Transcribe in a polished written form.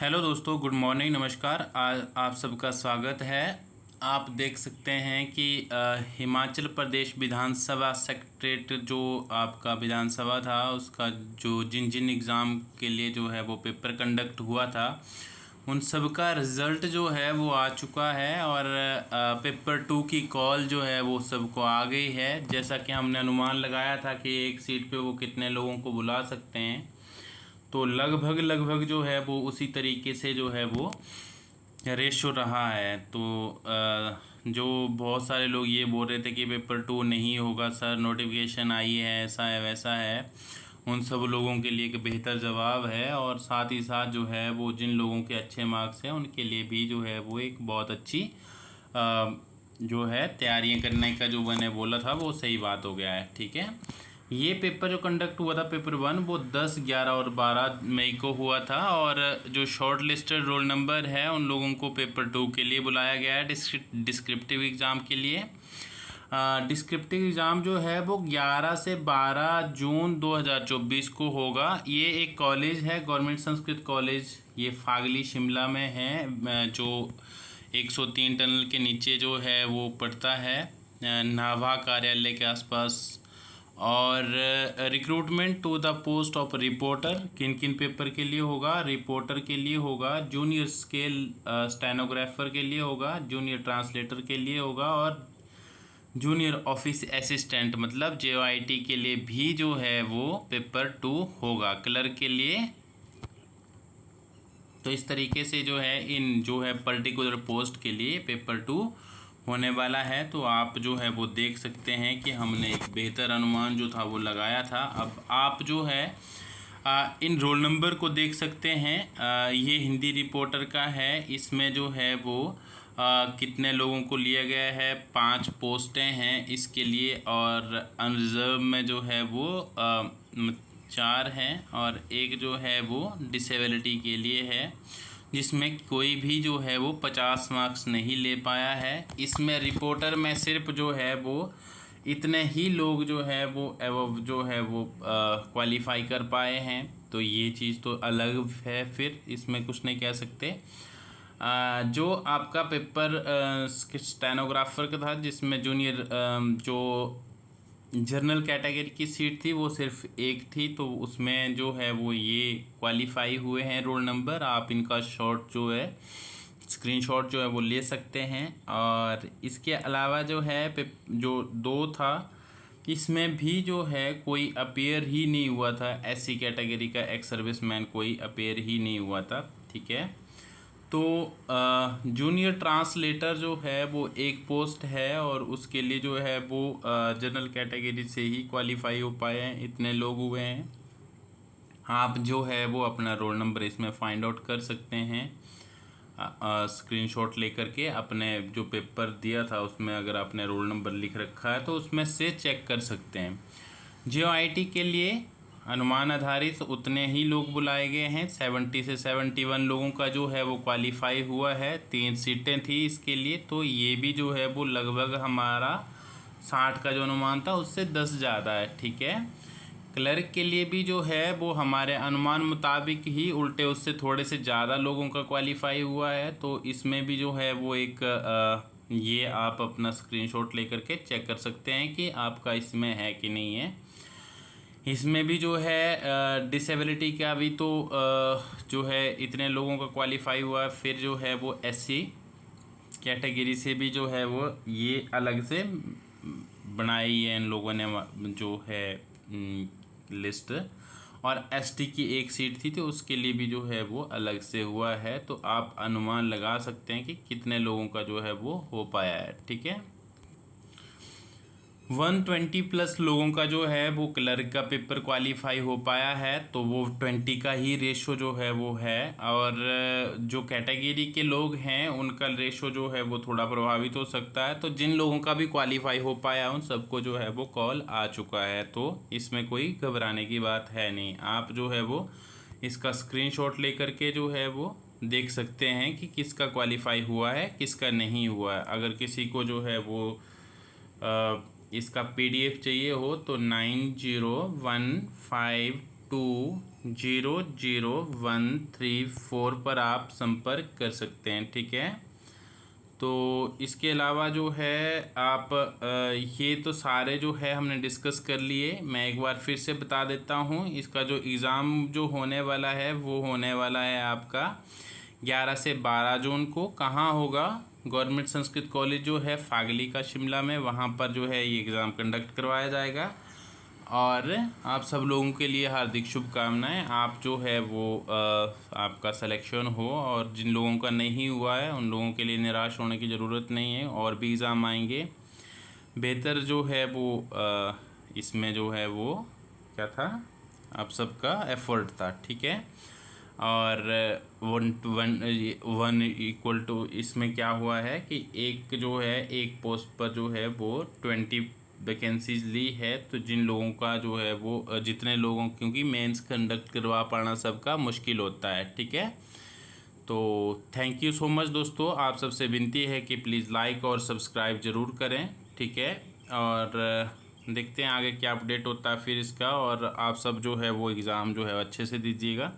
Hello दोस्तों, good morning, नमस्कार। आज आप सबका स्वागत है। आप देख सकते हैं कि हिमाचल प्रदेश विधानसभा सेक्रेटरीट जो आपका विधानसभा था उसका जो जिन जिन एग्ज़ाम के लिए जो है वो पेपर कंडक्ट हुआ था उन सब का रिज़ल्ट जो है वो आ चुका है और पेपर 2 की कॉल जो है वो सबको आ गई है। जैसा कि हमने अनुमान लगाया था कि एक सीट पे वो कितने लोगों को बुला सकते हैं, तो लगभग लगभग जो है वो उसी तरीके से जो है वो रेशो रहा है। तो जो बहुत सारे लोग ये बोल रहे थे कि पेपर 2 नहीं होगा सर, नोटिफिकेशन आई है, ऐसा है वैसा है, उन सब लोगों के लिए एक बेहतर जवाब है। और साथ ही साथ जो है वो जिन लोगों के अच्छे मार्क्स हैं उनके लिए भी जो है वो एक बहुत अच्छी जो है तैयारियां करने का जो मैंने बोला था वो सही बात हो गया है। ठीक है, ये पेपर जो कंडक्ट हुआ था पेपर 1 वो 10, 11 और 12 मई को हुआ था। और जो शॉर्ट लिस्टेड रोल नंबर है उन लोगों को पेपर 2 के लिए बुलाया गया है डिस्क्रिप्टिव एग्ज़ाम के लिए। डिस्क्रिप्टिव एग्ज़ाम जो है वो 11 से 12 जून 2024 को होगा। ये एक कॉलेज है, गवर्नमेंट संस्कृत कॉलेज, ये फागली शिमला में है, जो 103 टनल के नीचे जो है वो पड़ता है, नाभा कार्यालय के आसपास। और recruitment to the post of reporter किन किन पेपर के लिए होगा? रिपोर्टर के लिए होगा, जूनियर स्केल स्टेनोग्राफर के लिए होगा, जूनियर ट्रांसलेटर के लिए होगा और जूनियर ऑफिस असिस्टेंट मतलब JOIT के लिए भी जो है वो पेपर 2 होगा, क्लर्क के लिए। तो इस तरीके से जो है इन जो है पर्टिकुलर पोस्ट के लिए पेपर 2 होने वाला है। तो आप जो है वो देख सकते हैं कि हमने एक बेहतर अनुमान जो था वो लगाया था। अब आप जो है इन रोल नंबर को देख सकते हैं। ये हिंदी रिपोर्टर का है, इसमें जो है वो कितने लोगों को लिया गया है, 5 पोस्टें हैं इसके लिए। और अनरिजर्व में जो है वो 4 हैं और एक जो है वो डिसेबिलिटी के लिए है, जिसमें कोई भी जो है वो 50 मार्क्स नहीं ले पाया है। इसमें रिपोर्टर में सिर्फ जो है वो इतने ही लोग जो है वो जो है वो क्वालिफाई कर पाए हैं। तो ये चीज़ तो अलग है, फिर इसमें कुछ नहीं कह सकते। जो आपका पेपर स्टेनोग्राफर का था जिसमें जूनियर जो जनरल कैटेगरी की सीट थी वो सिर्फ एक थी, तो उसमें जो है वो ये क्वालिफाई हुए हैं रोल नंबर। आप इनका शॉट जो है स्क्रीनशॉट जो है वो ले सकते हैं। और इसके अलावा जो है जो 2 था इसमें भी जो है कोई अपीयर ही नहीं हुआ था, SC कैटेगरी का एक्स सर्विसमैन कोई अपीयर ही नहीं हुआ था। ठीक है, तो जूनियर ट्रांसलेटर जो है वो एक पोस्ट है और उसके लिए जो है वो जनरल कैटेगरी से ही क्वालिफाई हो पाए हैं, इतने लोग हुए हैं। आप जो है वो अपना रोल नंबर इसमें फाइंड आउट कर सकते हैं स्क्रीनशॉट लेकर के। अपने जो पेपर दिया था उसमें अगर आपने रोल नंबर लिख रखा है तो उसमें से चेक कर सकते हैं। JOIT के लिए अनुमान आधारित उतने ही लोग बुलाए गए हैं, 70 से 71 लोगों का जो है वो क्वालिफाई हुआ है। 3 सीटें थी इसके लिए, तो ये भी जो है वो लगभग हमारा 60 का जो अनुमान था उससे 10 ज़्यादा है। ठीक है, क्लर्क के लिए भी जो है वो हमारे अनुमान मुताबिक ही उल्टे उससे थोड़े से ज़्यादा लोगों का क्वालिफाई हुआ है। तो इसमें भी जो है वो एक ये आप अपना स्क्रीनशॉट लेकर के चेक कर सकते हैं कि आपका इसमें है कि नहीं है। इसमें भी जो है डिसेबिलिटी का भी तो जो है इतने लोगों का क्वालिफाई हुआ है। फिर जो है वो SC कैटेगरी से भी जो है वो ये अलग से बनाई है इन लोगों ने जो है लिस्ट। और ST की एक सीट थी तो उसके लिए भी जो है वो अलग से हुआ है। तो आप अनुमान लगा सकते हैं कि कितने लोगों का जो है वो हो पाया है। ठीक है, 120+ लोगों का जो है वो क्लर्क का पेपर क्वालिफाई हो पाया है, तो वो 20 का ही रेशो जो है वो है। और जो कैटेगरी के लोग हैं उनका रेशो जो है वो थोड़ा प्रभावित हो सकता है। तो जिन लोगों का भी क्वालिफाई हो पाया उन सबको जो है वो कॉल आ चुका है, तो इसमें कोई घबराने की बात है नहीं। आप जो है वो इसका स्क्रीनशॉट लेकर के जो है वो देख सकते हैं कि किसका क्वालिफाई हुआ है किसका नहीं हुआ है। अगर किसी को जो है वो इसका PDF चाहिए हो तो 901522 00134 पर आप संपर्क कर सकते हैं। ठीक है, तो इसके अलावा जो है आप ये तो सारे जो है हमने डिस्कस कर लिए। मैं एक बार फिर से बता देता हूँ, इसका जो एग्ज़ाम जो होने वाला है वो होने वाला है आपका 11 से 12 जून को। कहाँ होगा? गवर्नमेंट संस्कृत कॉलेज जो है फागली का शिमला में, वहाँ पर जो है ये एग्ज़ाम कंडक्ट करवाया जाएगा। और आप सब लोगों के लिए हार्दिक शुभकामनाएं। आप जो है वो आपका सिलेक्शन हो, और जिन लोगों का नहीं हुआ है उन लोगों के लिए निराश होने की ज़रूरत नहीं है, और भी एग्ज़ाम आएंगे। बेहतर जो है वो इसमें जो है वो क्या था, आप सबका एफर्ट था। ठीक है, और 1 इसमें क्या हुआ है कि एक जो है एक पोस्ट पर जो है वो 20 वैकेंसीज ली है। तो जिन लोगों का जो है वो जितने लोगों, क्योंकि मेंस कंडक्ट करवा पाना सबका मुश्किल होता है। ठीक है, तो थैंक यू सो मच दोस्तों। आप सबसे विनती है कि प्लीज़ लाइक और सब्सक्राइब ज़रूर करें। ठीक है, और देखते हैं आगे क्या अपडेट होता है फिर इसका, और आप सब जो है वो एग्ज़ाम जो है अच्छे से दीजिएगा।